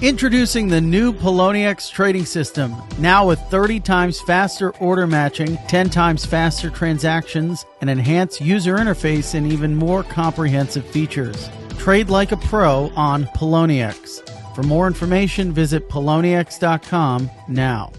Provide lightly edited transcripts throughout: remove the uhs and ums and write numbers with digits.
Introducing the new Poloniex trading system, now with 30 times faster order matching, 10 times faster transactions, an enhanced user interface, and even more comprehensive features. Trade like a pro on Poloniex. For more information, visit Poloniex.com now.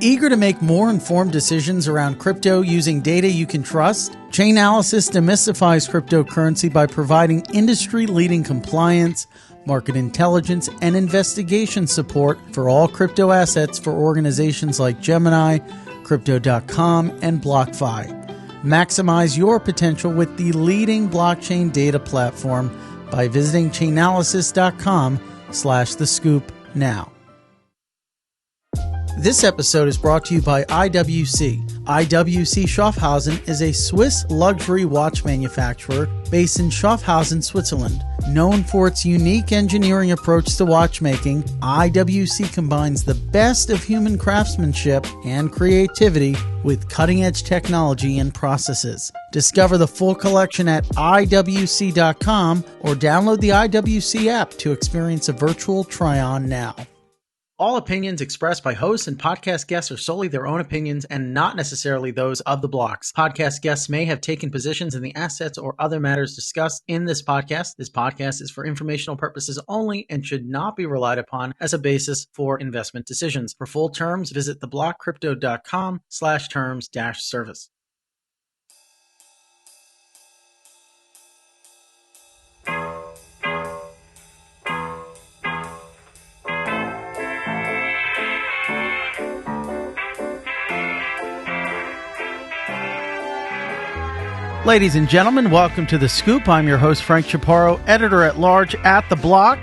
Eager to make more informed decisions around crypto using data you can trust? Chainalysis demystifies cryptocurrency by providing industry-leading compliance, market intelligence, and investigation support for all crypto assets for organizations like Gemini, Crypto.com, and BlockFi. Maximize your potential with the leading blockchain data platform by visiting Chainalysis.com/thescoop now. This episode is brought to you by IWC. IWC Schaffhausen is a Swiss luxury watch manufacturer based in Schaffhausen, Switzerland. Known for its unique engineering approach to watchmaking, IWC combines the best of human craftsmanship and creativity with cutting-edge technology and processes. Discover the full collection at IWC.com or download the IWC app to experience a virtual try-on now. All opinions expressed by hosts and podcast guests are solely their own opinions and not necessarily those of the blocks. Podcast guests may have taken positions in the assets or other matters discussed in this podcast. This podcast is for informational purposes only and should not be relied upon as a basis for investment decisions. For full terms, visit theblockcrypto.com/terms-service. Ladies and gentlemen, welcome to The Scoop. I'm your host, Frank Chaparro, editor-at-large at The Block.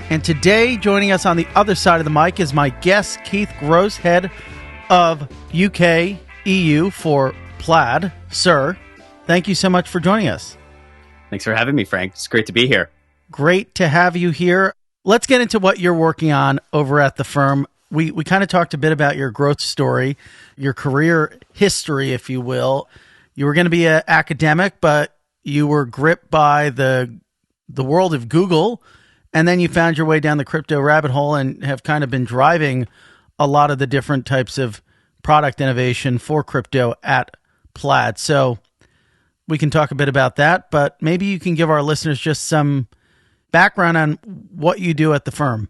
And today, joining us on the other side of the mic is my guest, Keith Grose, head of UK EU for Plaid. Sir, thank you so much for joining us. Thanks for having me, Frank. It's great to be here. Great to have you here. Let's get into what you're working on over at the firm. We kind of talked a bit about your growth story, your career history, if you will. You were going to be an academic, but you were gripped by the world of Google, and then you found your way down the crypto rabbit hole and have kind of been driving a lot of the different types of product innovation for crypto at Plaid. So we can talk a bit about that, but maybe you can give our listeners just some background on what you do at the firm.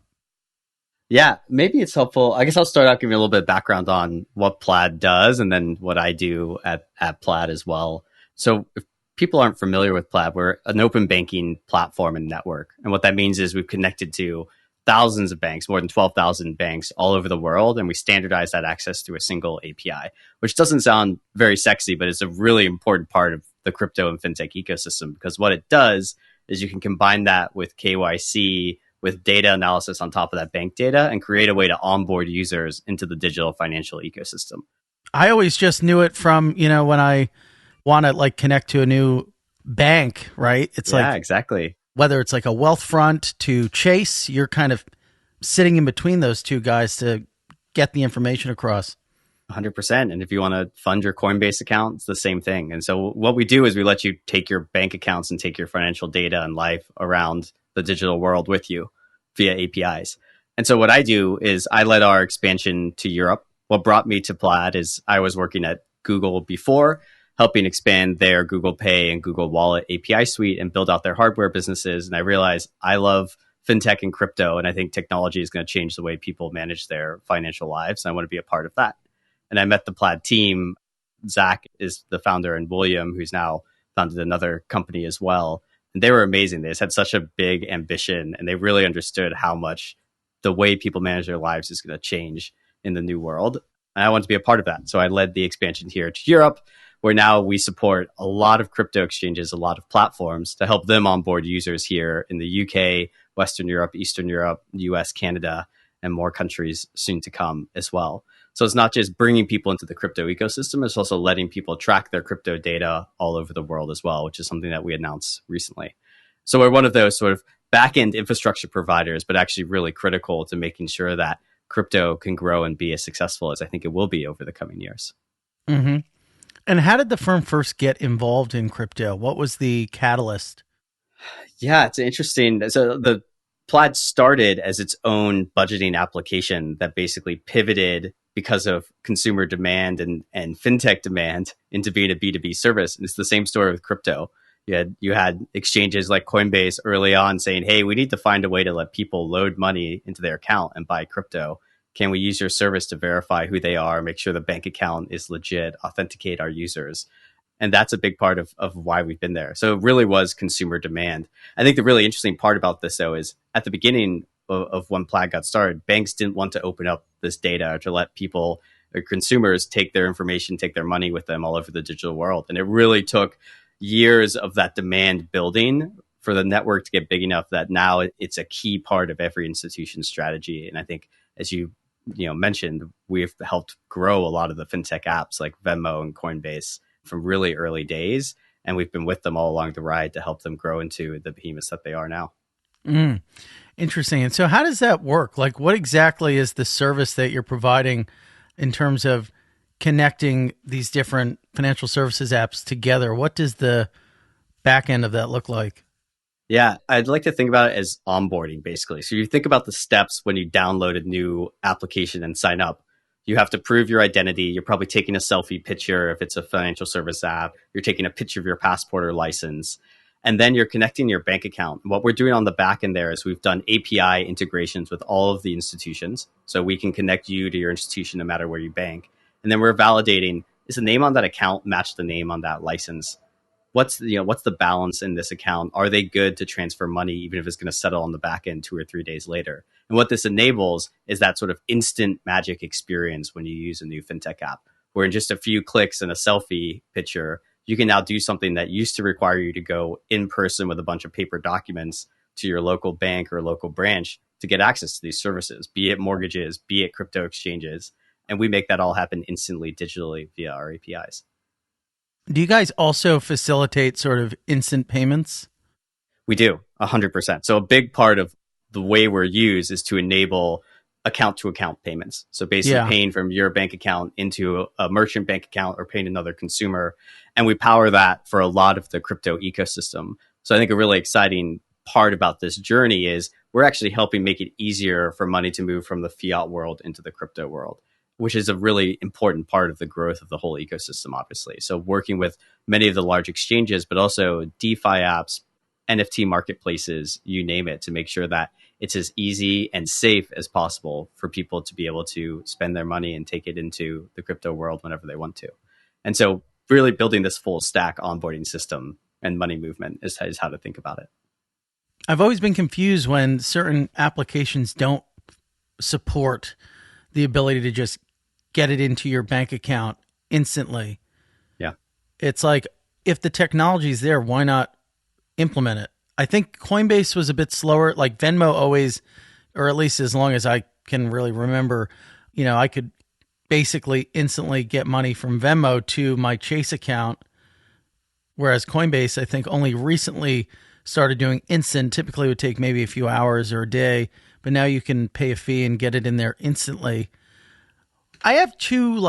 Yeah, maybe it's helpful. I guess I'll start out giving you a little bit of background on what Plaid does and then what I do at Plaid as well. So if people aren't familiar with Plaid, we're an open banking platform and network. And what that means is we've connected to thousands of banks, more than 12,000 banks all over the world. And we standardize that access through a single API, which doesn't sound very sexy, but it's a really important part of the crypto and fintech ecosystem, because what it does is you can combine that with KYC, with data analysis on top of that bank data, and create a way to onboard users into the digital financial ecosystem. I always just knew it from, when I want to connect to a new bank, right? It's exactly. Whether it's like a Wealthfront to Chase, you're kind of sitting in between those two guys to get the information across. 100%. And if you want to fund your Coinbase account, it's the same thing. And so what we do is we let you take your bank accounts and take your financial data and life around the digital world with you via APIs. And so what I do is I led our expansion to Europe. What brought me to Plaid is I was working at Google before, helping expand their Google Pay and Google Wallet API suite and build out their hardware businesses. And I realized I love fintech and crypto, and I think technology is going to change the way people manage their financial lives. And I want to be a part of that. And I met the Plaid team. Zach is the founder, and William, who's now founded another company as well. And they were amazing. They just had such a big ambition, and they really understood how much the way people manage their lives is going to change in the new world. And I wanted to be a part of that. So I led the expansion here to Europe, where now we support a lot of crypto exchanges, a lot of platforms to help them onboard users here in the UK, Western Europe, Eastern Europe, US, Canada, and more countries soon to come as well. So it's not just bringing people into the crypto ecosystem, it's also letting people track their crypto data all over the world as well, which is something that we announced recently. So we're one of those sort of back-end infrastructure providers, but actually really critical to making sure that crypto can grow and be as successful as I think it will be over the coming years. Mm-hmm. And how did the firm first get involved in crypto? What was the catalyst? Yeah, it's interesting. So the Plaid started as its own budgeting application that basically pivoted because of consumer demand and fintech demand into being a B2B service. And it's the same story with crypto. You had exchanges like Coinbase early on saying, hey, we need to find a way to let people load money into their account and buy crypto. Can we use your service to verify who they are, make sure the bank account is legit, authenticate our users? And that's a big part of why we've been there. So it really was consumer demand. I think the really interesting part about this, though, is at the beginning of when Plaid got started, banks didn't want to open up this data to let people or consumers take their information, take their money with them all over the digital world. And it really took years of that demand building for the network to get big enough that now it's a key part of every institution's strategy. And I think, as you mentioned, we've helped grow a lot of the fintech apps like Venmo and Coinbase from really early days. And we've been with them all along the ride to help them grow into the behemoths that they are now. Interesting. And so how does that work? Like, what exactly is the service that you're providing in terms of connecting these different financial services apps together? What does the back end of that look like? Yeah, I'd like to think about it as onboarding, basically. So you think about the steps when you download a new application and sign up. You have to prove your identity. You're probably taking a selfie picture if it's a financial service app. You're taking a picture of your passport or license. And then you're connecting your bank account. What we're doing on the back end there is we've done API integrations with all of the institutions. So we can connect you to your institution no matter where you bank. And then we're validating, is the name on that account match the name on that license? What's the balance in this account? Are they good to transfer money, even if it's going to settle on the back end 2 or 3 days later? And what this enables is that sort of instant magic experience when you use a new fintech app, where in just a few clicks and a selfie picture, you can now do something that used to require you to go in person with a bunch of paper documents to your local bank or local branch to get access to these services, be it mortgages, be it crypto exchanges. And we make that all happen instantly, digitally via our APIs. Do you guys also facilitate sort of instant payments? We do, 100%. So a big part of the way we're used is to enable account-to-account payments. So basically paying from your bank account into a merchant bank account or paying another consumer. And we power that for a lot of the crypto ecosystem. So I think a really exciting part about this journey is we're actually helping make it easier for money to move from the fiat world into the crypto world, which is a really important part of the growth of the whole ecosystem, obviously. So working with many of the large exchanges, but also DeFi apps, NFT marketplaces, you name it, to make sure that it's as easy and safe as possible for people to be able to spend their money and take it into the crypto world whenever they want to. And so really building this full stack onboarding system and money movement is how to think about it. I've always been confused when certain applications don't support the ability to just get it into your bank account instantly. Yeah. It's like, if the technology is there, why not implement it? I think Coinbase was a bit slower. Like Venmo always, or at least as long as I can really remember, I could basically instantly get money from Venmo to my Chase account. Whereas Coinbase, I think, only recently started doing instant. Typically it would take maybe a few hours or a day, but now you can pay a fee and get it in there instantly. I have two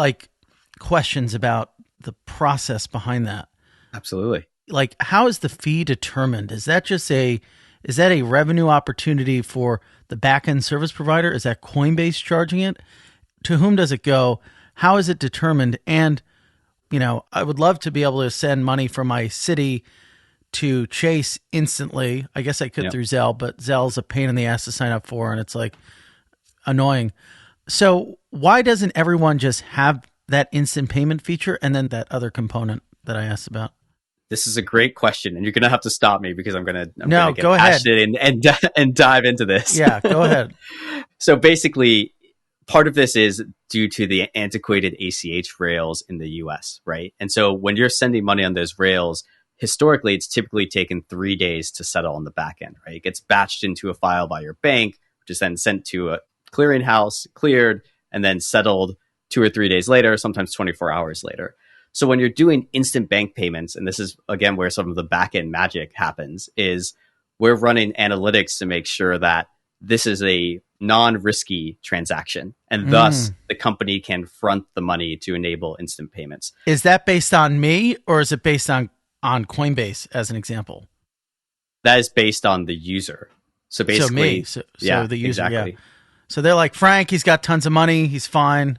questions about the process behind that. Absolutely. Like, how is the fee determined? Is that a revenue opportunity for the back-end service provider? Is that Coinbase charging it? To whom does it go? How is it determined? And, I would love to be able to send money from my city to Chase instantly. I guess I could through Zelle, but Zelle's a pain in the ass to sign up for, and it's annoying. So why doesn't everyone just have that instant payment feature and then that other component that I asked about? This is a great question, and you're going to have to stop me because I'm going to get go ahead. passionate and dive into this. Yeah, go ahead. So basically, part of this is due to the antiquated ACH rails in the US, right? And so when you're sending money on those rails, historically, it's typically taken 3 days to settle on the back end, right? It gets batched into a file by your bank, which is then sent to a clearinghouse, cleared, and then settled 2 or 3 days later, sometimes 24 hours later. So when you're doing instant bank payments, and this is, again, where some of the back-end magic happens, is we're running analytics to make sure that this is a non-risky transaction, and thus the company can front the money to enable instant payments. Is that based on me, or is it based on Coinbase, as an example? That is based on the user. So So basically, me, yeah, the user, yeah. exactly. So they're like, Frank, he's got tons of money, he's fine,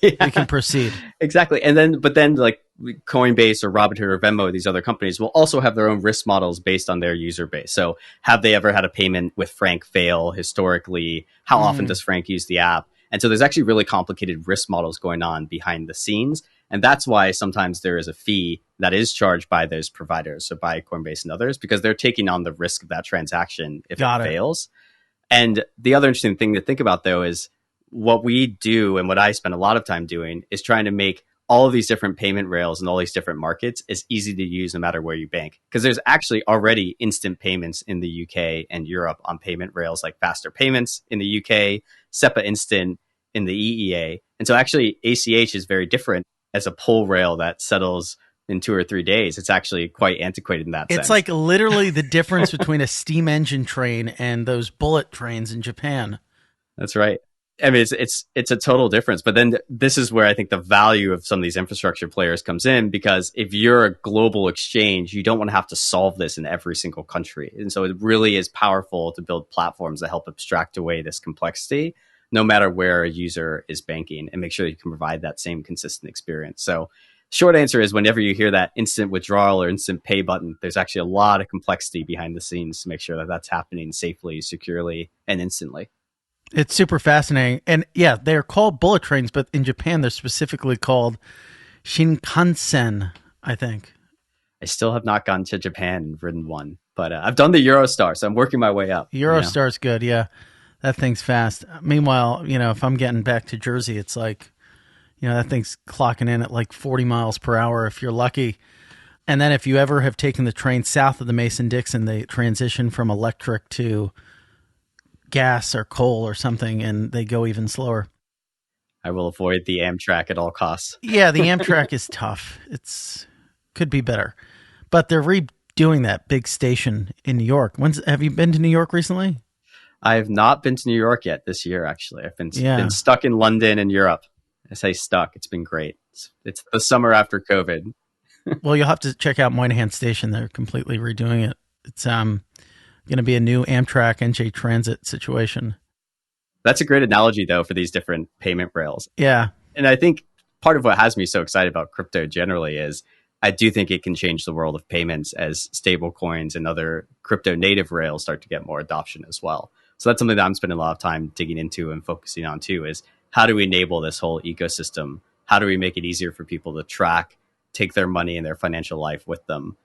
Yeah. we can proceed. Exactly. And then, but then like Coinbase or Robinhood or Venmo, these other companies will also have their own risk models based on their user base. So have they ever had a payment with Frank fail historically? How often does Frank use the app? And so there's actually really complicated risk models going on behind the scenes. And that's why sometimes there is a fee that is charged by those providers, so by Coinbase and others, because they're taking on the risk of that transaction if it fails. And the other interesting thing to think about, though, is what we do and what I spend a lot of time doing is trying to make all of these different payment rails and all these different markets as easy to use no matter where you bank. Because there's actually already instant payments in the UK and Europe on payment rails like Faster Payments in the UK, SEPA Instant in the EEA. And so actually ACH is very different as a pull rail that settles in 2 or 3 days. It's actually quite antiquated in that sense. It's like literally the difference between a steam engine train and those bullet trains in Japan. That's right. I mean, it's a total difference. But then this is where I think the value of some of these infrastructure players comes in, because if you're a global exchange, you don't want to have to solve this in every single country. And so it really is powerful to build platforms that help abstract away this complexity, no matter where a user is banking, and make sure you can provide that same consistent experience. So short answer is, whenever you hear that instant withdrawal or instant pay button, there's actually a lot of complexity behind the scenes to make sure that that's happening safely, securely, and instantly. It's super fascinating. And yeah, they're called bullet trains, but in Japan, they're specifically called Shinkansen, I think. I still have not gone to Japan and ridden one, but I've done the Eurostar, so I'm working my way up. Eurostar's good, yeah. That thing's fast. Meanwhile, if I'm getting back to Jersey, it's like, that thing's clocking in at like 40 miles per hour if you're lucky. And then if you ever have taken the train south of the Mason-Dixon, they transition from electric to gas or coal or something, and they go even slower. I will avoid the Amtrak at all costs. Yeah, the Amtrak is tough. Could be better. But they're redoing that big station in New York. Have you been to New York recently? I have not been to New York yet this year, actually. I've been stuck in London and Europe. I say stuck. It's been great. It's the summer after COVID. Well, you'll have to check out Moynihan Station. They're completely redoing it. It's going to be a new Amtrak NJ Transit situation. That's a great analogy, though, for these different payment rails. Yeah. And I think part of what has me so excited about crypto generally is I do think it can change the world of payments as stable coins and other crypto native rails start to get more adoption as well. So that's something that I'm spending a lot of time digging into and focusing on too, is how do we enable this whole ecosystem? How do we make it easier for people to track, take their money and their financial life with them?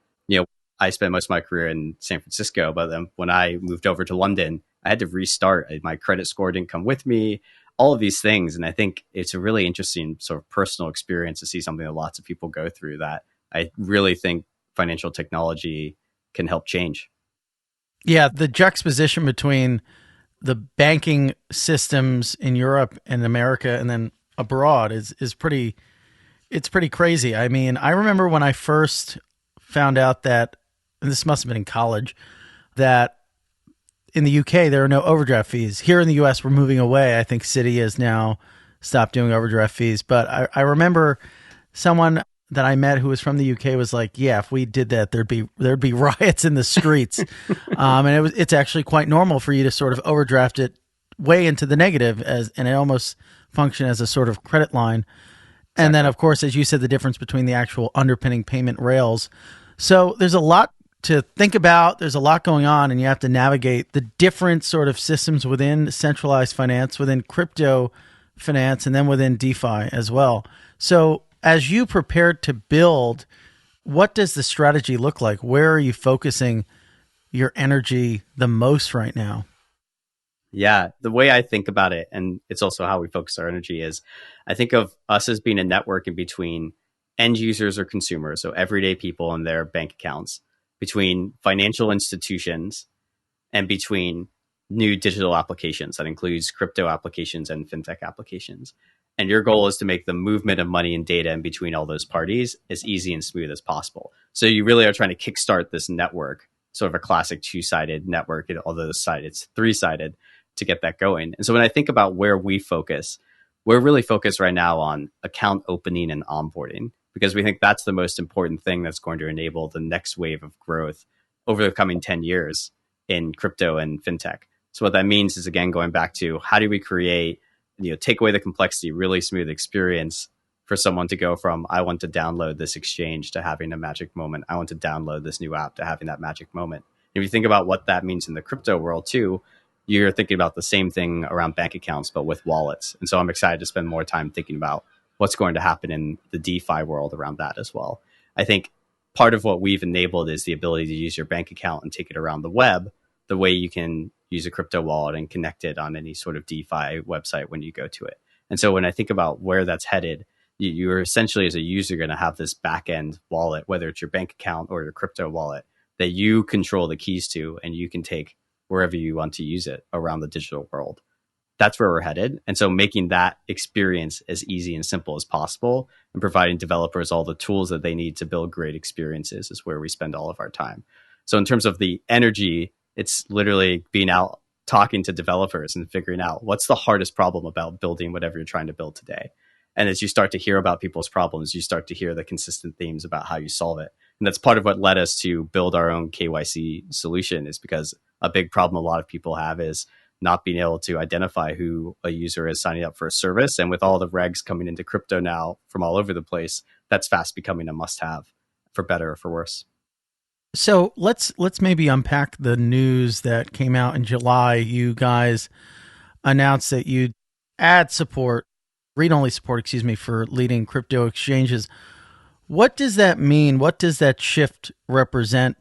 I spent most of my career in San Francisco, but then when I moved over to London, I had to restart. My credit score didn't come with me, all of these things. And I think it's a really interesting sort of personal experience to see something that lots of people go through that I really think financial technology can help change. Yeah, the juxtaposition between the banking systems in Europe and America and then abroad is pretty crazy. I mean, I remember when I first found out that, and this must have been in college, that in the UK there are no overdraft fees. Here in the US we're moving away. I think Citi has now stopped doing overdraft fees. But I remember someone that I met who was from the UK was like, yeah, if we did that, there'd be riots in the streets. And it's actually quite normal for you to sort of overdraft it way into the negative, and it almost function as a sort of credit line. Exactly. And then, of course, as you said, the difference between the actual underpinning payment rails. So there's a lot to think about. There's a lot going on, and you have to navigate the different sort of systems within centralized finance, within crypto finance, and then within DeFi as well. So as you prepared to build, what does the strategy look like? Where are you focusing your energy the most right now? Yeah, the way I think about it, and it's also how we focus our energy, is I think of us as being a network in between end users or consumers, so everyday people and their bank accounts, between financial institutions, and between new digital applications. That includes crypto applications and fintech applications. And your goal is to make the movement of money and data in between all those parties as easy and smooth as possible. So you really are trying to kickstart this network, sort of a classic two-sided network, although this side it's three-sided, to get that going. And so when I think about where we focus, we're really focused right now on account opening and onboarding, because we think that's the most important thing that's going to enable the next wave of growth over the coming 10 years. in crypto and fintech. So what that means is, again, going back to how do we create, take away the complexity, really smooth experience for someone to go from, I want to download this exchange to having a magic moment. I want to download this new app to having that magic moment. If you think about what that means in the crypto world too, you're thinking about the same thing around bank accounts, but with wallets. And so I'm excited to spend more time thinking about what's going to happen in the DeFi world around that as well. I think part of what we've enabled is the ability to use your bank account and take it around the web, the way you can use a crypto wallet and connect it on any sort of DeFi website when you go to it. And so when I think about where that's headed, you're essentially, as a user, going to have this back end wallet, whether it's your bank account or your crypto wallet, that you control the keys to, and you can take wherever you want to use it around the digital world. That's where we're headed. And so making that experience as easy and simple as possible and providing developers all the tools that they need to build great experiences is where we spend all of our time. So in terms of the energy, it's literally being out talking to developers and figuring out what's the hardest problem about building whatever you're trying to build today. And as you start to hear about people's problems, you start to hear the consistent themes about how you solve it. And that's part of what led us to build our own KYC solution, is because a big problem a lot of people have is not being able to identify who a user is signing up for a service. And with all the regs coming into crypto now from all over the place, that's fast becoming a must-have, for better or for worse. So let's maybe unpack the news that came out in July. You guys announced that you'd add support, read-only support, for leading crypto exchanges. What does that mean? What does that shift represent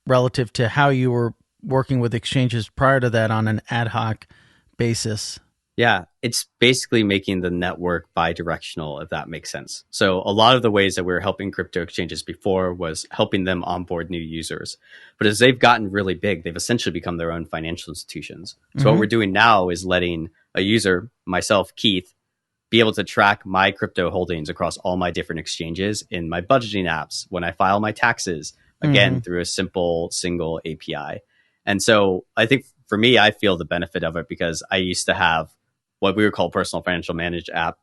relative to how you were working with exchanges prior to that on an ad hoc basis? Yeah, it's basically making the network bi-directional, if that makes sense. So a lot of the ways that we were helping crypto exchanges before was helping them onboard new users. But as they've gotten really big, they've essentially become their own financial institutions. So what we're doing now is letting a user, myself, Keith, be able to track my crypto holdings across all my different exchanges in my budgeting apps, when I file my taxes, again, through a simple single API. And so I think for me, I feel the benefit of it because I used to have what we would call personal financial managed app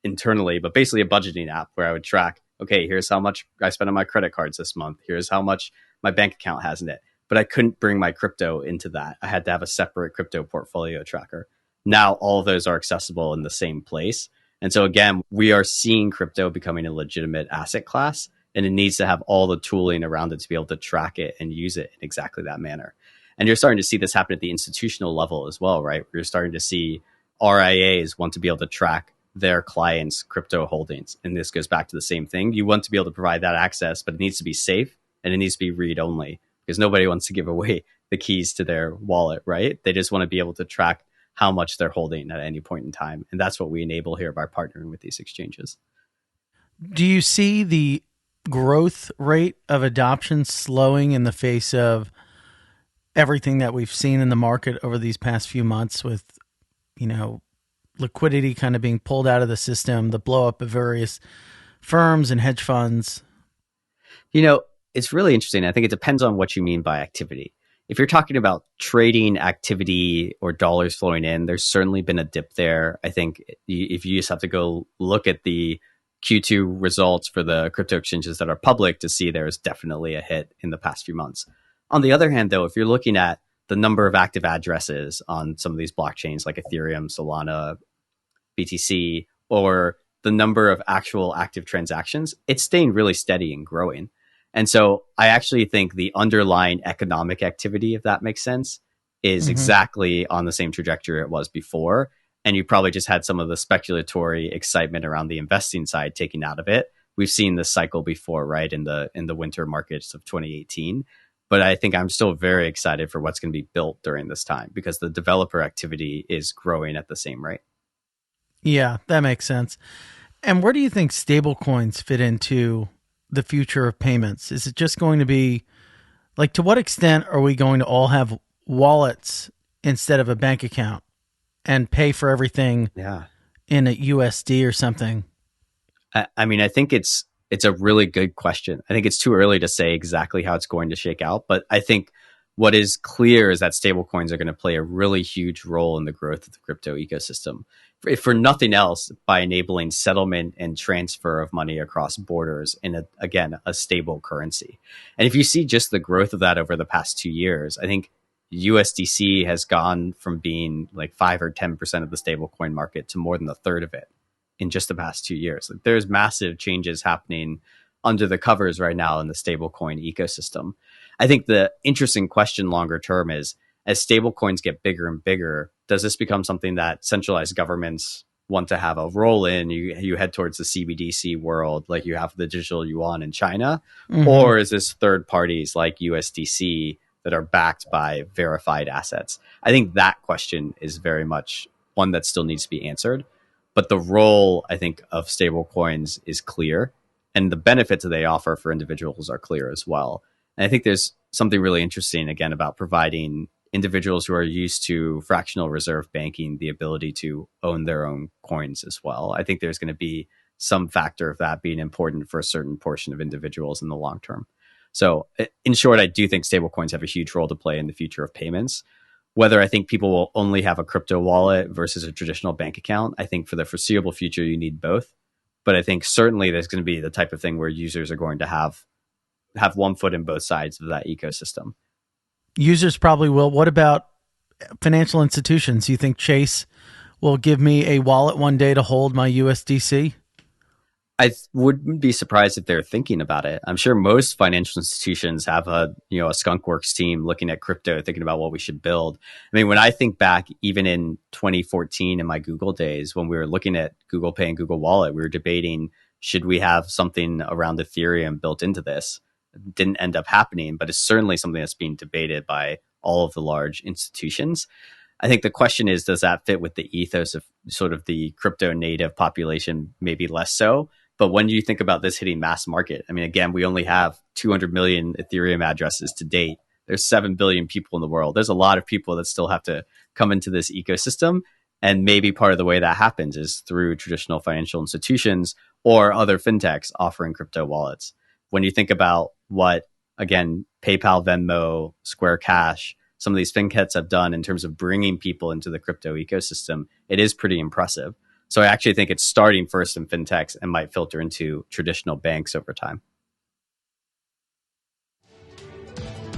internally, but basically a budgeting app where I would track, okay, here's how much I spent on my credit cards this month. Here's how much my bank account has in it. But I couldn't bring my crypto into that. I had to have a separate crypto portfolio tracker. Now all of those are accessible in the same place. And so again, we are seeing crypto becoming a legitimate asset class, and it needs to have all the tooling around it to be able to track it and use it in exactly that manner. And you're starting to see this happen at the institutional level as well, right? You're starting to see RIAs want to be able to track their clients' crypto holdings. And this goes back to the same thing. You want to be able to provide that access, but it needs to be safe and it needs to be read only, because nobody wants to give away the keys to their wallet, right? They just want to be able to track how much they're holding at any point in time. And that's what we enable here by partnering with these exchanges. Do you see the growth rate of adoption slowing in the face of everything that we've seen in the market over these past few months with, liquidity kind of being pulled out of the system, the blow up of various firms and hedge funds? It's really interesting. I think it depends on what you mean by activity. If you're talking about trading activity or dollars flowing in, there's certainly been a dip there. I think if you just have to go look at the Q2 results for the crypto exchanges that are public to see there's definitely a hit in the past few months. On the other hand, though, if you're looking at the number of active addresses on some of these blockchains like Ethereum, Solana, BTC, or the number of actual active transactions, it's staying really steady and growing. And so I actually think the underlying economic activity, if that makes sense, is exactly on the same trajectory it was before. And you probably just had some of the speculatory excitement around the investing side taken out of it. We've seen this cycle before, right, in the winter markets of 2018. But I think I'm still very excited for what's going to be built during this time because the developer activity is growing at the same rate. Yeah, that makes sense. And where do you think stablecoins fit into the future of payments? Is it just going to be like, to what extent are we going to all have wallets instead of a bank account and pay for everything in a USD or something? I mean, I think it's a really good question. I think it's too early to say exactly how it's going to shake out, but I think what is clear is that stablecoins are going to play a really huge role in the growth of the crypto ecosystem. If for nothing else, by enabling settlement and transfer of money across borders in, a stable currency. And if you see just the growth of that over the past 2 years, I think USDC has gone from being like 5 or 10% of the stablecoin market to more than a third of it in just the past 2 years. Like, there's massive changes happening under the covers right now in the stablecoin ecosystem. I think the interesting question longer term is, as stablecoins get bigger and bigger, does this become something that centralized governments want to have a role in? You head towards the CBDC world, like you have the digital yuan in China, or is this third parties like USDC that are backed by verified assets? I think that question is very much one that still needs to be answered. But the role, I think, of stablecoins is clear, and the benefits that they offer for individuals are clear as well. And I think there's something really interesting, again, about providing individuals who are used to fractional reserve banking the ability to own their own coins as well. I think there's going to be some factor of that being important for a certain portion of individuals in the long term. So in short, I do think stablecoins have a huge role to play in the future of payments. Whether I think people will only have a crypto wallet versus a traditional bank account, I think for the foreseeable future, you need both. But I think certainly there's going to be the type of thing where users are going to have one foot in both sides of that ecosystem. Users probably will. What about financial institutions? You think Chase will give me a wallet one day to hold my USDC? I wouldn't be surprised if they're thinking about it. I'm sure most financial institutions have a skunkworks team looking at crypto, thinking about what we should build. I mean, when I think back, even in 2014 in my Google days, when we were looking at Google Pay and Google Wallet, we were debating, should we have something around Ethereum built into this? It didn't end up happening, but it's certainly something that's being debated by all of the large institutions. I think the question is, does that fit with the ethos of sort of the crypto native population? Maybe less so. But when you think about this hitting mass market, I mean, again, we only have 200 million Ethereum addresses to date. There's 7 billion people in the world. There's a lot of people that still have to come into this ecosystem. And maybe part of the way that happens is through traditional financial institutions or other fintechs offering crypto wallets. When you think about what, again, PayPal, Venmo, Square Cash, some of these fintechs have done in terms of bringing people into the crypto ecosystem, it is pretty impressive. So I actually think it's starting first in fintechs and might filter into traditional banks over time.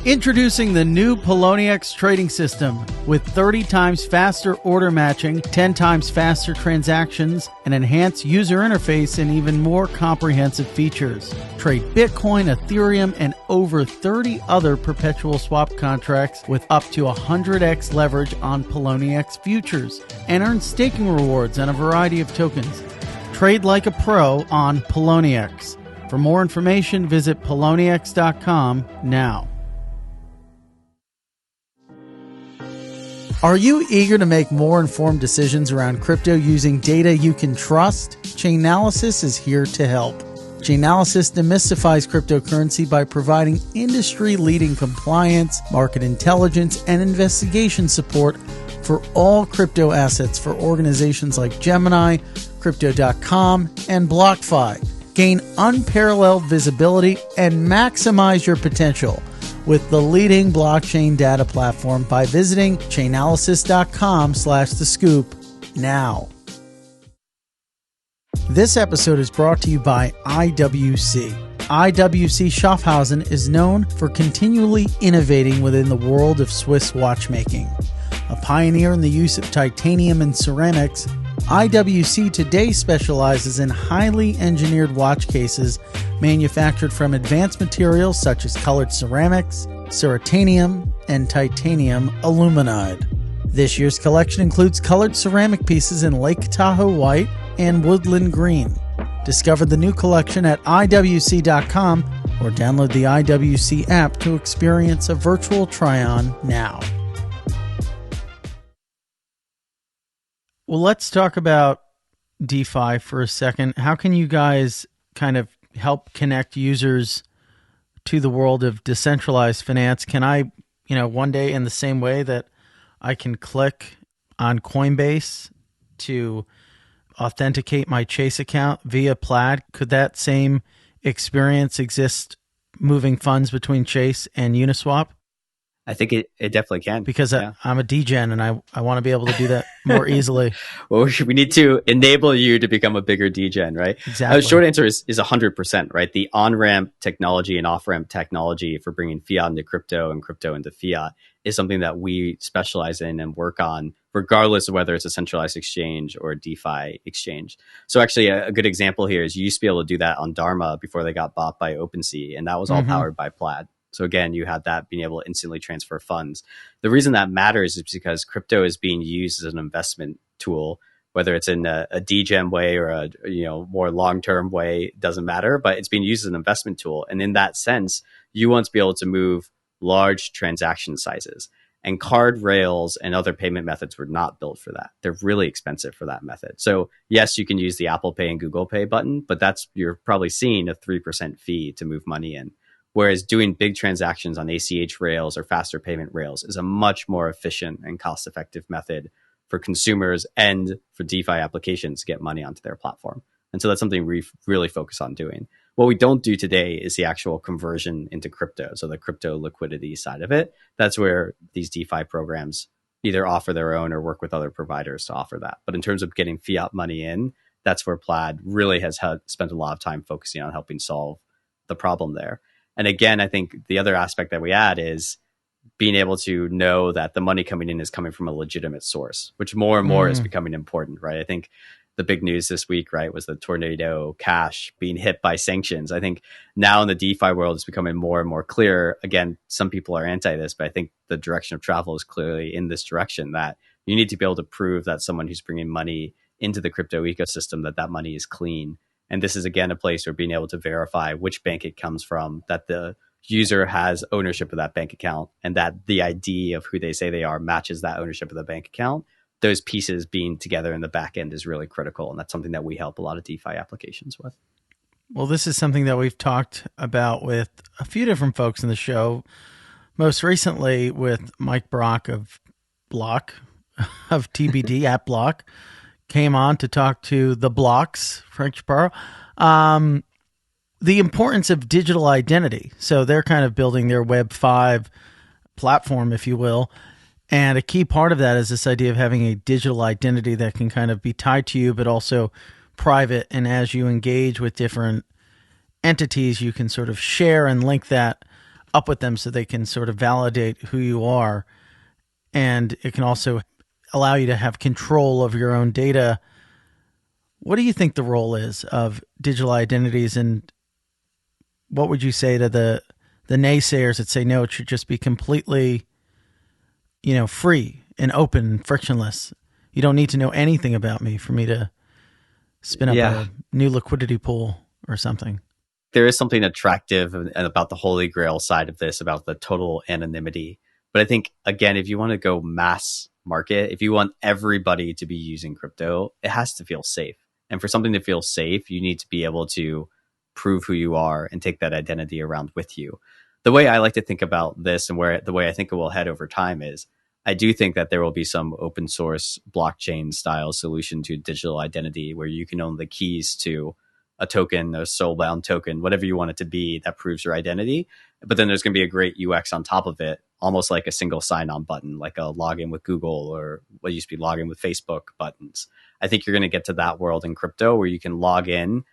Introducing the new Poloniex trading system with 30 times faster order matching, 10 times faster transactions, an enhanced user interface, and even more comprehensive features. Trade Bitcoin, Ethereum, and over 30 other perpetual swap contracts with up to 100x leverage on Poloniex futures and earn staking rewards on a variety of tokens. Trade like a pro on Poloniex. For more information, visit poloniex.com now. Are you eager to make more informed decisions around crypto using data you can trust? Chainalysis is here to help. Chainalysis demystifies cryptocurrency by providing industry-leading compliance, market intelligence, and investigation support for all crypto assets for organizations like Gemini, Crypto.com, and BlockFi. Gain unparalleled visibility and maximize your potential with the leading blockchain data platform by visiting chainalysis.com/thescoop now. This episode is brought to you by IWC. IWC Schaffhausen is known for continually innovating within the world of Swiss watchmaking. A pioneer in the use of titanium and ceramics, IWC today specializes in highly engineered watch cases manufactured from advanced materials such as colored ceramics, ceratanium, and titanium aluminide. This year's collection includes colored ceramic pieces in Lake Tahoe white and woodland green. Discover the new collection at IWC.com or download the IWC app to experience a virtual try-on now. Well, let's talk about DeFi for a second. How can you guys kind of help connect users to the world of decentralized finance? Can I, one day in the same way that I can click on Coinbase to authenticate my Chase account via Plaid, could that same experience exist moving funds between Chase and Uniswap? I think it definitely can. Because I'm a degen and I want to be able to do that more easily. Well, we need to enable you to become a bigger degen, right? Exactly. Short answer is 100%, right? The on-ramp technology and off-ramp technology for bringing fiat into crypto and crypto into fiat is something that we specialize in and work on, regardless of whether it's a centralized exchange or a DeFi exchange. So actually a good example here is you used to be able to do that on Dharma before they got bought by OpenSea, and that was all powered by Plaid. So again, you had that being able to instantly transfer funds. The reason that matters is because crypto is being used as an investment tool, whether it's in a degen way or a more long-term way, doesn't matter, but it's being used as an investment tool. And in that sense, you want to be able to move large transaction sizes. And card rails and other payment methods were not built for that. They're really expensive for that method. So yes, you can use the Apple Pay and Google Pay button, but you're probably seeing a 3% fee to move money in. Whereas doing big transactions on ACH rails or faster payment rails is a much more efficient and cost-effective method for consumers and for DeFi applications to get money onto their platform. And so that's something we really focus on doing. What we don't do today is the actual conversion into crypto. So the crypto liquidity side of it, that's where these DeFi programs either offer their own or work with other providers to offer that. But in terms of getting fiat money in, that's where Plaid really has spent a lot of time focusing on helping solve the problem there. And again, I think the other aspect that we add is being able to know that the money coming in is coming from a legitimate source, which more and more is becoming important, right? I think the big news this week, right, was the Tornado Cash being hit by sanctions. I think now in the DeFi world, it's becoming more and more clear. Again, some people are anti this, but I think the direction of travel is clearly in this direction, that you need to be able to prove that someone who's bringing money into the crypto ecosystem, that money is clean. And this is, again, a place where being able to verify which bank it comes from, that the user has ownership of that bank account, and that the ID of who they say they are matches that ownership of the bank account. Those pieces being together in the back end is really critical. And that's something that we help a lot of DeFi applications with. Well, this is something that we've talked about with a few different folks in the show. Most recently with Mike Brock of Block, of TBD at Block, came on to talk to the Blocks, Frank Chaparro, the importance of digital identity. So they're kind of building their Web 5 platform, if you will. And a key part of that is this idea of having a digital identity that can kind of be tied to you, but also private. And as you engage with different entities, you can sort of share and link that up with them so they can sort of validate who you are. And it can also allow you to have control of your own data. What do you think the role is of digital identities, and what would you say to the naysayers that say, no, it should just be completely, free and open and frictionless? You don't need to know anything about me for me to spin up a new liquidity pool or something. There is something attractive about the holy grail side of this, about the total anonymity. But I think, again, if you want to go mass market, if you want everybody to be using crypto, it has to feel safe. And for something to feel safe, you need to be able to prove who you are and take that identity around with you. The way I like to think about this, and the way I think it will head over time, is I do think that there will be some open source blockchain style solution to digital identity where you can own the keys to a token, a soul-bound token, whatever you want it to be, that proves your identity. But then there's going to be a great UX on top of it, almost like a single sign-on button, like a login with Google or what used to be login with Facebook buttons. I think you're going to get to that world in crypto where you can log in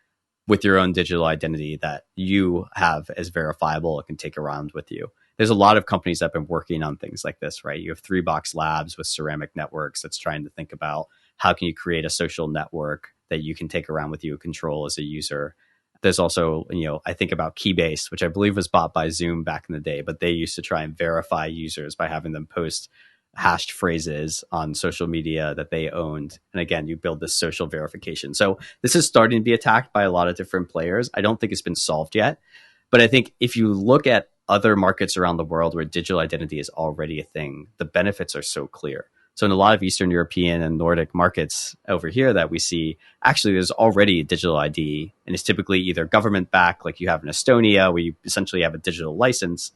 with your own digital identity that you have as verifiable and can take around with you. There's a lot of companies that have been working on things like this, right? You have 3Box Labs with Ceramic Networks that's trying to think about how can you create a social network that you can take around with you, control as a user. There's also, I think about Keybase, which I believe was bought by Zoom back in the day, but they used to try and verify users by having them post hashed phrases on social media that they owned. And again, you build this social verification. So this is starting to be attacked by a lot of different players. I don't think it's been solved yet, but I think if you look at other markets around the world where digital identity is already a thing, the benefits are so clear. So in a lot of Eastern European and Nordic markets over here that we see, actually there's already a digital ID, and it's typically either government backed, like you have in Estonia, where you essentially have a digital license,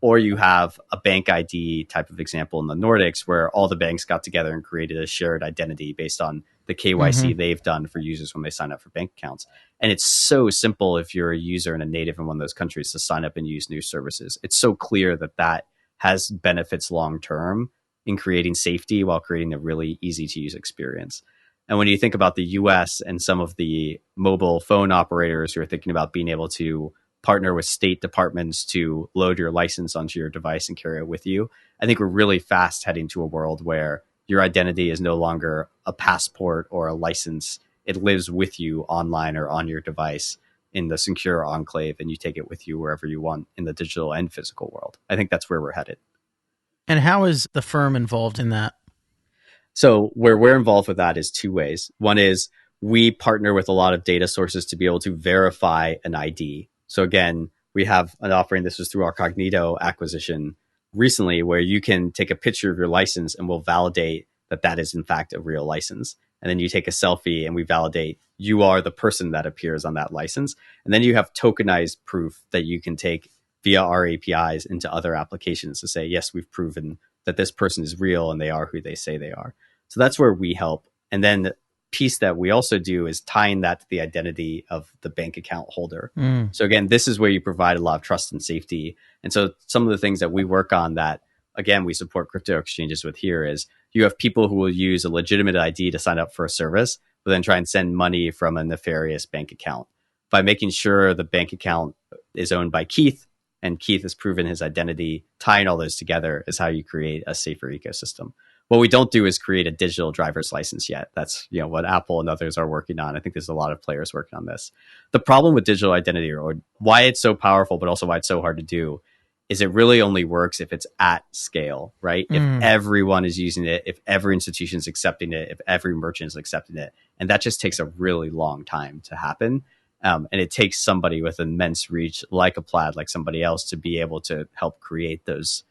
or you have a bank ID type of example in the Nordics where all the banks got together and created a shared identity based on the KYC they've done for users when they sign up for bank accounts. And it's so simple if you're a user and a native in one of those countries to sign up and use new services. It's so clear that has benefits long term in creating safety while creating a really easy to use experience. And when you think about the US and some of the mobile phone operators who are thinking about being able to partner with state departments to load your license onto your device and carry it with you, I think we're really fast heading to a world where your identity is no longer a passport or a license. It lives with you online or on your device in the secure enclave, and you take it with you wherever you want in the digital and physical world. I think that's where we're headed. And how is the firm involved in that? So where we're involved with that is two ways. One is we partner with a lot of data sources to be able to verify an ID. So again, we have an offering, this was through our Cognito acquisition recently, where you can take a picture of your license and we'll validate that that is in fact a real license. And then you take a selfie and we validate you are the person that appears on that license. And then you have tokenized proof that you can take via our APIs into other applications to say, yes, we've proven that this person is real and they are who they say they are. So that's where we help. And then the piece that we also do is tying that to the identity of the bank account holder. So again, this is where you provide a lot of trust and safety. And so some of the things that we work on that, again, we support crypto exchanges with here is you have people who will use a legitimate ID to sign up for a service, but then try and send money from a nefarious bank account. By making sure the bank account is owned by Keith and Keith has proven his identity, tying all those together is how you create a safer ecosystem. What we don't do is create a digital driver's license yet. That's what Apple and others are working on. I think there's a lot of players working on this. The problem with digital identity, or why it's so powerful, but also why it's so hard to do, is it really only works if it's at scale, right? If everyone is using it, if every institution is accepting it, if every merchant is accepting it. And that just takes a really long time to happen. And it takes somebody with immense reach, like a Plaid, like somebody else, to be able to help create those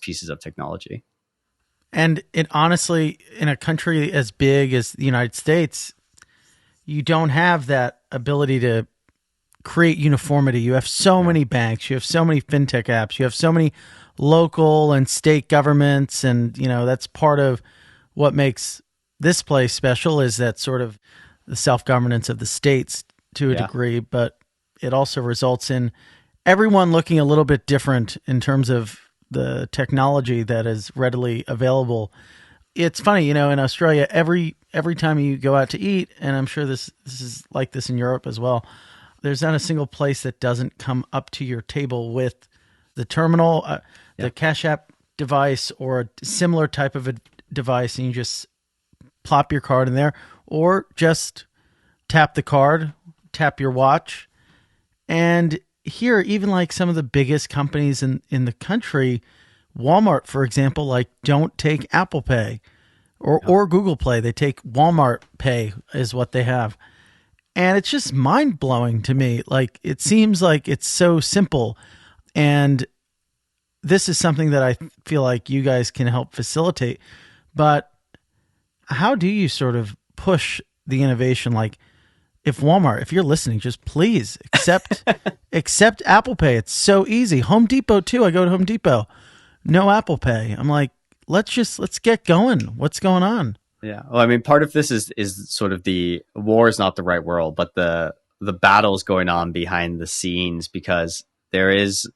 pieces of technology. And it honestly, in a country as big as the United States, you don't have that ability to create uniformity. You have so many banks, you have so many fintech apps, you have so many local and state governments. And, that's part of what makes this place special is that sort of the self-governance of the states to a degree, but it also results in everyone looking a little bit different in terms of the technology that is readily available. It's funny, in Australia, every time you go out to eat, and I'm sure this is like this in Europe as well, there's not a single place that doesn't come up to your table with the terminal, the Cash App device, or a similar type of a device, and you just plop your card in there, or just tap the card, tap your watch. And here, even like some of the biggest companies in the country, Walmart, for example, like don't take Apple Pay or Google Play. They take Walmart Pay is what they have. And it's just mind blowing to me. Like, it seems like it's so simple. And this is something that I feel like you guys can help facilitate. But how do you sort of push the innovation? Like, if Walmart, if you're listening, just please accept Apple Pay. It's so easy. Home Depot too. I go to Home Depot, no Apple Pay. I'm like, let's get going. What's going on? Yeah. Well, I mean, part of this is sort of the war is not the right world, but the battles going on behind the scenes, because there is,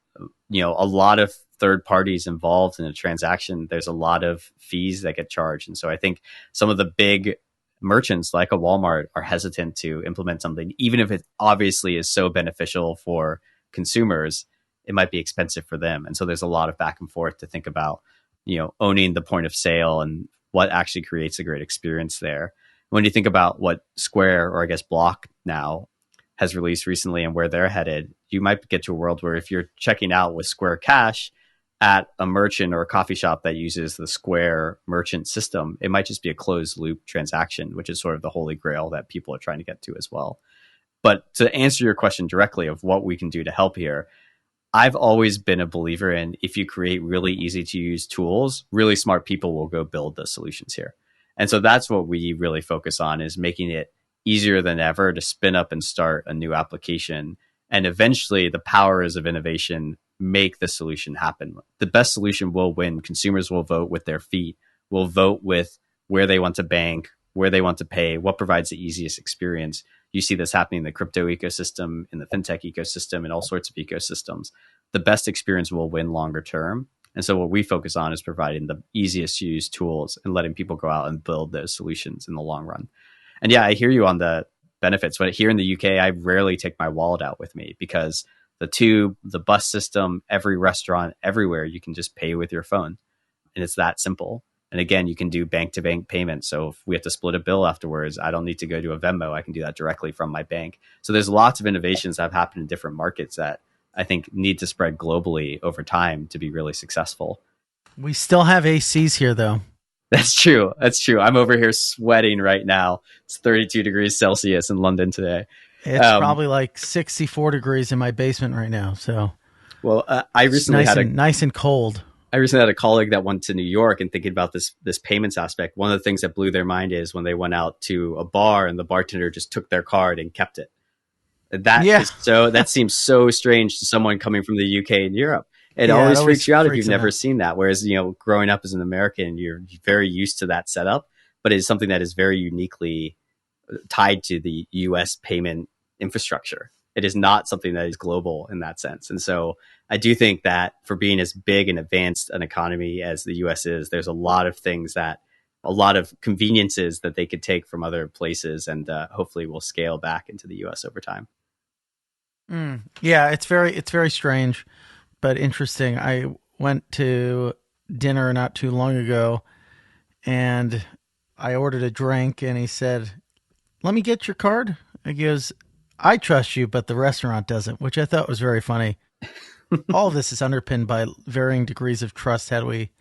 a lot of third parties involved in a transaction. There's a lot of fees that get charged. And so I think some of the big merchants like a Walmart are hesitant to implement something, even if it obviously is so beneficial for consumers, it might be expensive for them. And so there's a lot of back and forth to think about, owning the point of sale and what actually creates a great experience there. When you think about what Square, or I guess Block now, has released recently and where they're headed, you might get to a world where if you're checking out with Square Cash at a merchant or a coffee shop that uses the Square merchant system, it might just be a closed loop transaction, which is sort of the holy grail that people are trying to get to as well. But to answer your question directly of what we can do to help here, I've always been a believer in, if you create really easy to use tools, really smart people will go build the solutions here. And so that's what we really focus on, is making it easier than ever to spin up and start a new application. And eventually the powers of innovation make the solution happen. The best solution will win. Consumers will vote with their feet, will vote with where they want to bank, where they want to pay, what provides the easiest experience. You see this happening in the crypto ecosystem, in the fintech ecosystem, in all sorts of ecosystems. The best experience will win longer term. And so what we focus on is providing the easiest to use tools and letting people go out and build those solutions in the long run. And yeah, I hear you on the benefits, but here in the UK, I rarely take my wallet out with me because the tube, the bus system, every restaurant, everywhere, you can just pay with your phone. And it's that simple. And again, you can do bank to bank payments. So if we have to split a bill afterwards, I don't need to go to a Venmo. I can do that directly from my bank. So there's lots of innovations that have happened in different markets that I think need to spread globally over time to be really successful. We still have ACs here, though. That's true. That's true. I'm over here sweating right now. It's 32 degrees Celsius in London today. It's probably like 64 degrees in my basement right now. So, well, I recently nice and cold. I recently had a colleague that went to New York and thinking about this payments aspect. One of the things that blew their mind is when they went out to a bar and the bartender just took their card and kept it. That seems so strange to someone coming from the UK and Europe. It always freaks you out if you've never seen that. Whereas, growing up as an American, you're very used to that setup, but it's something that is very uniquely tied to the US payment infrastructure. It is not something that is global in that sense. And so I do think that for being as big and advanced an economy as the US is, there's a lot of conveniences that they could take from other places and hopefully will scale back into the US over time. Yeah, it's very strange, but interesting. I went to dinner not too long ago and I ordered a drink and he said, "Let me get your card." He goes, "I trust you, but the restaurant doesn't," which I thought was very funny. All of this is underpinned by varying degrees of trust. How do we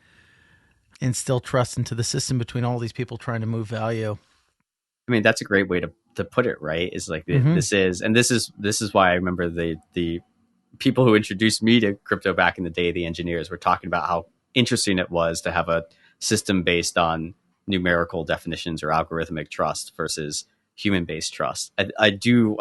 instill trust into the system between all these people trying to move value? I mean, that's a great way to put it, right? Is like this is why I remember the people who introduced me to crypto back in the day, the engineers, were talking about how interesting it was to have a system based on numerical definitions or algorithmic trust versus human-based trust. I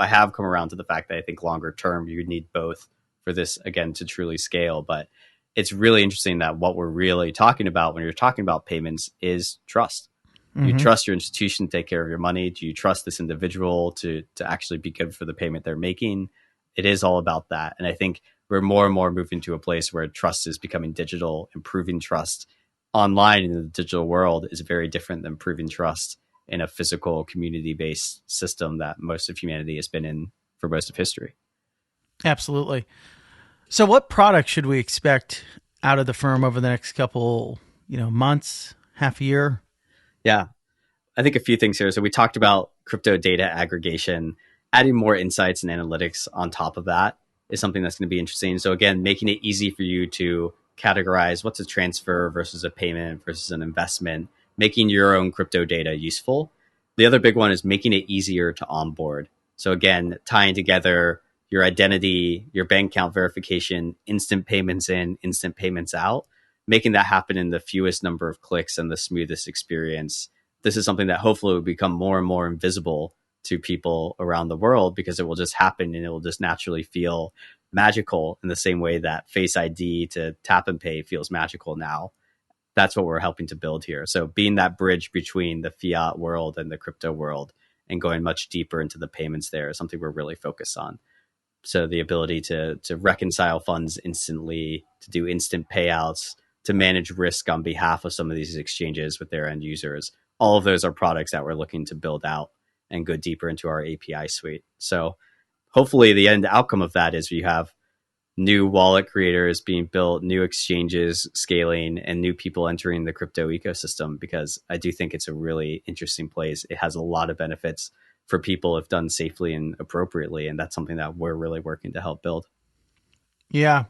have come around to the fact that I think longer term you need both for this, again, to truly scale. But it's really interesting that what we're really talking about when you're talking about payments is trust. You trust your institution to take care of your money. Do you trust this individual to actually be good for the payment they're making? It is all about that. And I think we're more and more moving to a place where trust is becoming digital. Improving trust online in the digital world is very different than proving trust in a physical community-based system that most of humanity has been in for most of history. Absolutely. So what product should we expect out of the firm over the next couple, months, half a year? Yeah, I think a few things here. So we talked about crypto data aggregation, adding more insights and analytics on top of that is something that's going to be interesting. So again, making it easy for you to categorize what's a transfer versus a payment versus an investment, making your own crypto data useful. The other big one is making it easier to onboard. So again, tying together your identity, your bank account verification, instant payments in, instant payments out, making that happen in the fewest number of clicks and the smoothest experience. This is something that hopefully will become more and more invisible to people around the world because it will just happen and it will just naturally feel magical in the same way that Face ID to tap and pay feels magical now. That's what we're helping to build here. So being that bridge between the fiat world and the crypto world and going much deeper into the payments there is something we're really focused on. So the ability to reconcile funds instantly, to do instant payouts, to manage risk on behalf of some of these exchanges with their end users. All of those are products that we're looking to build out and go deeper into our API suite. So hopefully the end outcome of that is we have new wallet creators being built, new exchanges scaling, and new people entering the crypto ecosystem, because I do think it's a really interesting place. It has a lot of benefits for people if done safely and appropriately. And that's something that we're really working to help build. Yeah.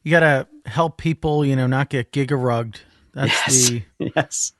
You got to help people, not get giga-rugged. That's yes.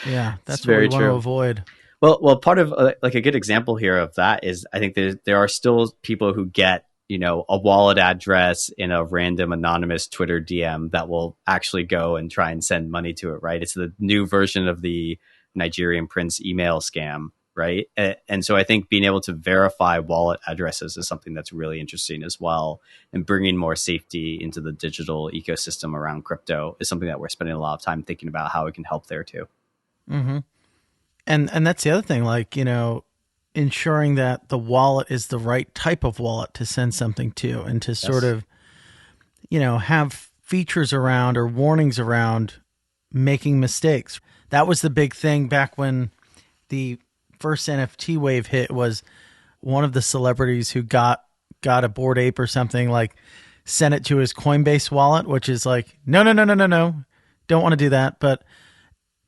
Yeah, that's what we want to avoid. Well, part of like a good example here of that is I think there are still people who get, a wallet address in a random anonymous Twitter DM that will actually go and try and send money to it, right? It's the new version of the Nigerian prince email scam, right? And so I think being able to verify wallet addresses is something that's really interesting as well. And bringing more safety into the digital ecosystem around crypto is something that we're spending a lot of time thinking about how we can help there too. Mm-hmm. And that's the other thing, like, ensuring that the wallet is the right type of wallet to send something to and to sort of, have features around or warnings around making mistakes. That was the big thing back when the first NFT wave hit. Was one of the celebrities who got a Bored Ape or something, like sent it to his Coinbase wallet, which is like, no, don't want to do that. But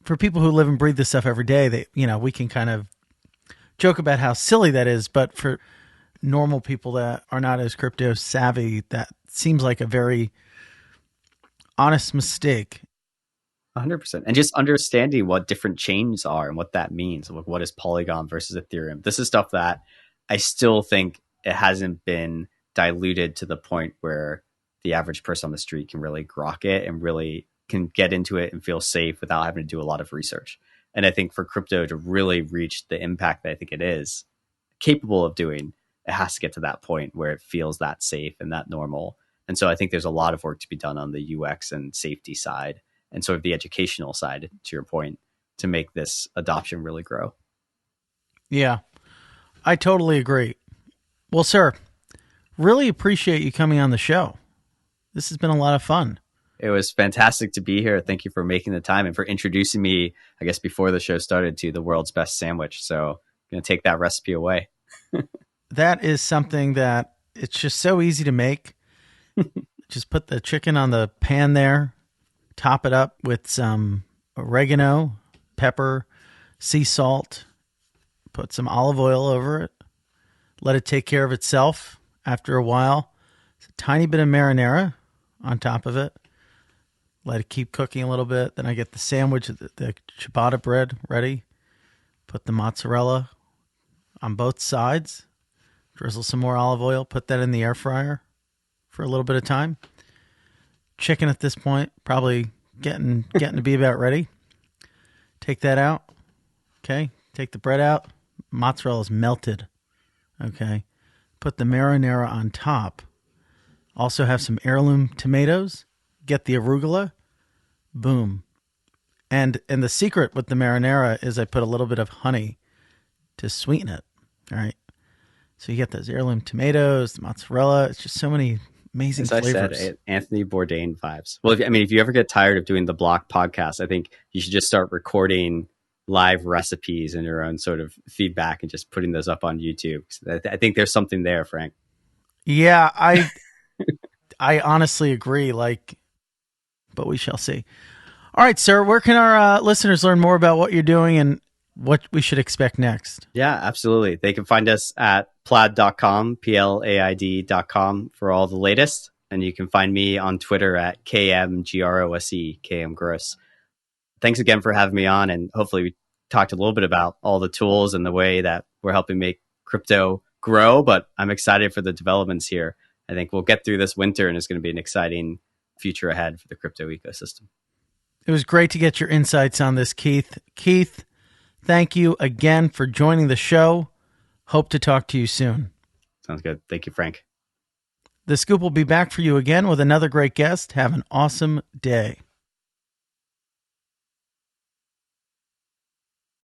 for people who live and breathe this stuff every day, we can kind of joke about how silly that is. But for normal people that are not as crypto savvy, that seems like a very honest mistake. 100%. And just understanding what different chains are and what that means. Like, what is Polygon versus Ethereum? This is stuff that I still think it hasn't been diluted to the point where the average person on the street can really grok it and really can get into it and feel safe without having to do a lot of research. And I think for crypto to really reach the impact that I think it is capable of doing, it has to get to that point where it feels that safe and that normal. And so I think there's a lot of work to be done on the UX and safety side and sort of the educational side, to your point, to make this adoption really grow. Yeah, I totally agree. Well, sir, really appreciate you coming on the show. This has been a lot of fun. It was fantastic to be here. Thank you for making the time and for introducing me, I guess, before the show started, to the world's best sandwich. So I'm going to take that recipe away. That is something that it's just so easy to make. Just put the chicken on the pan there, top it up with some oregano, pepper, sea salt, put some olive oil over it, let it take care of itself. After a while, a tiny bit of marinara on top of it. Let it keep cooking a little bit. Then I get the sandwich, the ciabatta bread ready. Put the mozzarella on both sides. Drizzle some more olive oil. Put that in the air fryer for a little bit of time. Chicken at this point, probably getting to be about ready. Take that out. Okay. Take the bread out. Mozzarella is melted. Okay. Put the marinara on top. Also have some heirloom tomatoes. Get the arugula. Boom. And the secret with the marinara is I put a little bit of honey to sweeten it. All right. So you get those heirloom tomatoes, the mozzarella. It's just so many amazing flavors. As I said, Anthony Bourdain vibes. Well, if you ever get tired of doing the Block podcast, I think you should just start recording live recipes and your own sort of feedback and just putting those up on YouTube. I think there's something there, Frank. Yeah, I honestly agree. But we shall see. All right, sir. Where can our listeners learn more about what you're doing and what we should expect next? Yeah, absolutely. They can find us at plaid.com, plaid.com for all the latest. And you can find me on Twitter at KMGROSE, KM Gross. Thanks again for having me on. And hopefully we talked a little bit about all the tools and the way that we're helping make crypto grow. But I'm excited for the developments here. I think we'll get through this winter and it's going to be an exciting future ahead for the crypto ecosystem. It was great to get your insights on this, Keith. Keith, thank you again for joining the show. Hope to talk to you soon. Sounds good. Thank you, Frank. The Scoop will be back for you again with another great guest. Have an awesome day.